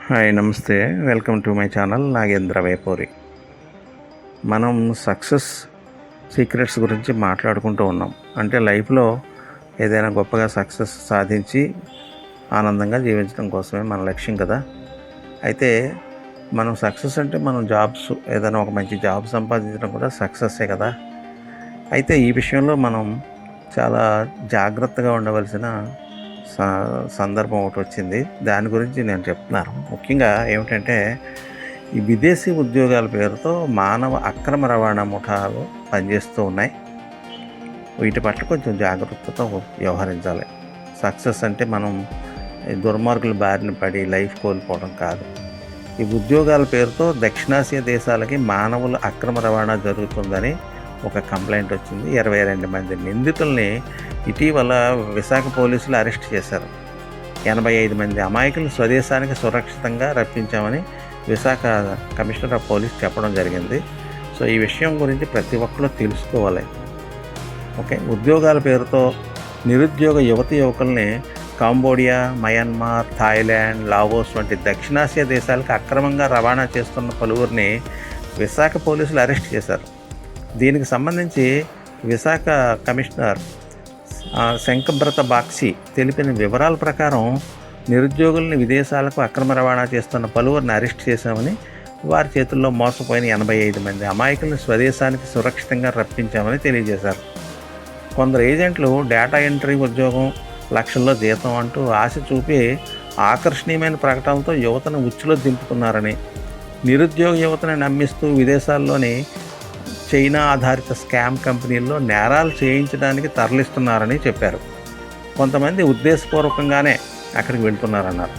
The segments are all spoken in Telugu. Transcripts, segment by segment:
హాయ్ నమస్తే, welcome to my channel Nagendra Vepuri. మనం సక్సెస్ సీక్రెట్స్ గురించి మాట్లాడుకుంటూ ఉన్నాం. అంటే లైఫ్లో ఏదైనా గొప్పగా సక్సెస్ సాధించి ఆనందంగా జీవించడం కోసమే మన లక్ష్యం కదా. అయితే మనం సక్సెస్ అంటే మనం జాబ్స్ ఏదైనా ఒక మంచి జాబ్ సంపాదించడం కూడా సక్సెస్సే కదా. అయితే ఈ విషయంలో మనం చాలా జాగ్రత్తగా ఉండవలసిన సందర్భం ఒకటి వచ్చింది. దాని గురించి నేను చెప్తున్నాను. ముఖ్యంగా ఏమిటంటే, ఈ విదేశీ ఉద్యోగాల పేరుతో మానవ అక్రమ రవాణా ముఠాలు పనిచేస్తూ ఉన్నాయి. వీటి పట్ల కొంచెం జాగ్రత్తతో వ్యవహరించాలి. సక్సెస్ అంటే మనం దుర్మార్గుల బారిన పడి లైఫ్ కోల్పోవడం కాదు. ఈ ఉద్యోగాల పేరుతో దక్షిణాసియా దేశాలకి మానవుల అక్రమ రవాణా జరుగుతుందని ఒక కంప్లైంట్ వచ్చింది. 22 మంది నిందితుల్ని ఇటీవల విశాఖ పోలీసులు అరెస్ట్ చేశారు. 85 మంది అమాయకులను స్వదేశానికి సురక్షితంగా రప్పించామని విశాఖ కమిషనర్ ఆఫ్ పోలీస్ చెప్పడం జరిగింది. సో ఈ విషయం గురించి ప్రతి ఒక్కరు తెలుసుకోవాలి. ఓకే, ఉద్యోగాల పేరుతో నిరుద్యోగ యువకుల్ని కాంబోడియా, మయన్మార్, థాయిలాండ్, లావోస్ వంటి దక్షిణాసియా దేశాలకు అక్రమంగా రవాణా చేస్తున్న పలువురిని విశాఖ పోలీసులు అరెస్ట్ చేశారు. దీనికి సంబంధించి విశాఖ కమిషనర్ శంకబ్రత బాక్సి తెలిపిన వివరాల ప్రకారం నిరుద్యోగుల్ని విదేశాలకు అక్రమ రవాణా చేస్తున్న పలువురిని అరెస్ట్ చేశామని, వారి చేతుల్లో మోసపోయిన 85 మంది అమాయకులను స్వదేశానికి సురక్షితంగా రప్పించామని తెలియజేశారు. కొందరు ఏజెంట్లు డేటా ఎంట్రీ ఉద్యోగం, లక్షల్లో జీతం అంటూ ఆశ చూపి ఆకర్షణీయమైన ప్రకటనలతో యువతను ఉచ్చులో దింపుతున్నారని, నిరుద్యోగ యువతను నమ్మిస్తూ విదేశాల్లోని చైనా ఆధారిత స్కామ్ కంపెనీల్లో నేరాలు చేయించడానికి తరలిస్తున్నారని చెప్పారు. కొంతమంది ఉద్దేశపూర్వకంగానే అక్కడికి వెళ్తున్నారన్నారు.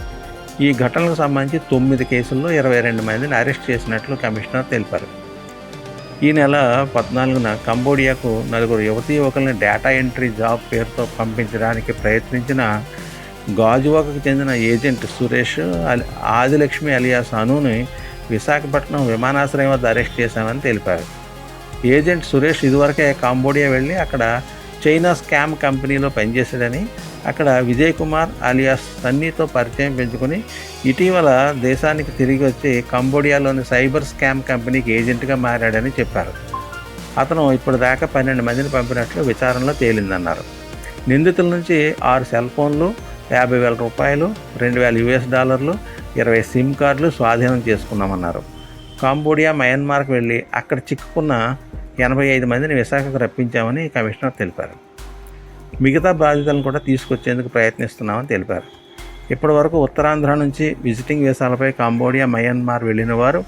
ఈ ఘటనలకు సంబంధించి 9 కేసుల్లో 22 మందిని అరెస్ట్ చేసినట్లు కమిషనర్ తెలిపారు. ఈ నెల 14న కంబోడియాకు 4 యువకుల్ని డేటా ఎంట్రీ జాబ్ పేరుతో పంపించడానికి ప్రయత్నించిన గాజువాకకు చెందిన ఏజెంట్ సురేష్ ఆదిలక్ష్మి అలియాస్ అనుని విశాఖపట్నం విమానాశ్రయం వద్ద అరెస్ట్ చేశామని తెలిపారు. ఏజెంట్ సురేష్ ఇదివరకే కాంబోడియా వెళ్ళి అక్కడ చైనా స్కామ్ కంపెనీలో పనిచేశాడని, అక్కడ విజయ్ కుమార్ అలియాస్ సన్నీతో పరిచయం పెంచుకొని ఇటీవల దేశానికి తిరిగి వచ్చి కంబోడియాలోని సైబర్ స్కామ్ కంపెనీకి ఏజెంట్గా మారాడని చెప్పారు. అతను ఇప్పటిదాకా 12 మందిని పంపినట్లు విచారణలో తేలిందన్నారు. నిందితుల నుంచి 6 సెల్ ఫోన్లు, 50,000 రూపాయలు, $2,000, 20 సిమ్ కార్డులు స్వాధీనం చేసుకున్నామన్నారు. కాంబోడియా, మయన్మార్కు వెళ్ళి అక్కడ చిక్కుకున్న 85 మందిని విశాఖకు రప్పించామని కమిషనర్ తెలిపారు. మిగతా బాధితులను కూడా తీసుకొచ్చేందుకు ప్రయత్నిస్తున్నామని తెలిపారు. ఇప్పటి వరకు ఉత్తరాంధ్ర నుంచి విజిటింగ్ వీసాలపై కాంబోడియా, మయన్మార్ వెళ్ళిన వారు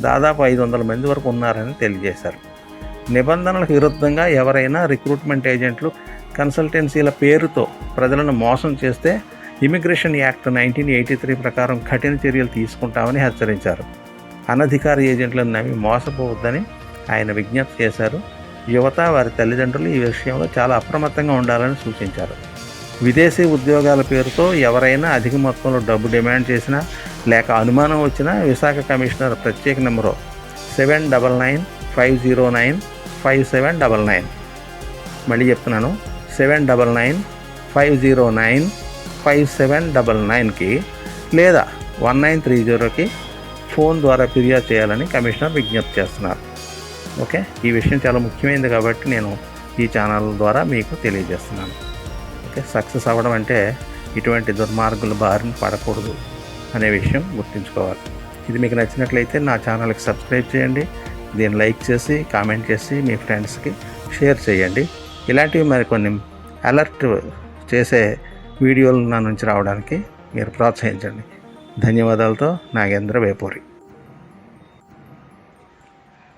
దాదాపు 500 మంది వరకు ఉన్నారని తెలియజేశారు. నిబంధనలకు విరుద్ధంగా ఎవరైనా రిక్రూట్మెంట్ ఏజెంట్లు, కన్సల్టెన్సీల పేరుతో ప్రజలను మోసం చేస్తే ఇమిగ్రేషన్ యాక్ట్ 1983 ప్రకారం కఠిన చర్యలు తీసుకుంటామని హెచ్చరించారు. అనధికార ఏజెంట్లను నమ్మి మోసపోవద్దని ఆయన విజ్ఞప్తి చేశారు. యువత, వారి తల్లిదండ్రులు ఈ విషయంలో చాలా అప్రమత్తంగా ఉండాలని సూచించారు. విదేశీ ఉద్యోగాల పేరుతో ఎవరైనా అధిక మొత్తంలో డబ్బు డిమాండ్ చేసినా లేక అనుమానం వచ్చినా విశాఖ కమిషనర్ ప్రత్యేక నెంబరు 799-509-5799, మళ్ళీ చెప్తున్నాను, 799-509-5799కి లేదా 1930కి ఫోన్ ద్వారా ఫిర్యాదు చేయాలని కమిషనర్ విజ్ఞప్తి చేస్తున్నారు. ఓకే, ఈ విషయం చాలా ముఖ్యమైనది కాబట్టి నేను ఈ ఛానల్ ద్వారా మీకు తెలియజేస్తున్నాను. ఓకే, సక్సెస్ అవ్వడం అంటే ఇటువంటి దుర్మార్గుల బారిన పడకూడదు అనే విషయం గుర్తుంచుకోవాలి. ఇది మీకు నచ్చినట్లయితే నా ఛానల్కి సబ్స్క్రైబ్ చేయండి, దీన్ని లైక్ చేసి కామెంట్ చేసి మీ ఫ్రెండ్స్కి షేర్ చేయండి. ఇలాంటివి మరికొన్ని అలర్ట్ చేసే వీడియోలు నా నుంచి రావడానికి మీరు ప్రోత్సహించండి. ధన్యవాదాలతో నాగేంద్ర వేపూరి.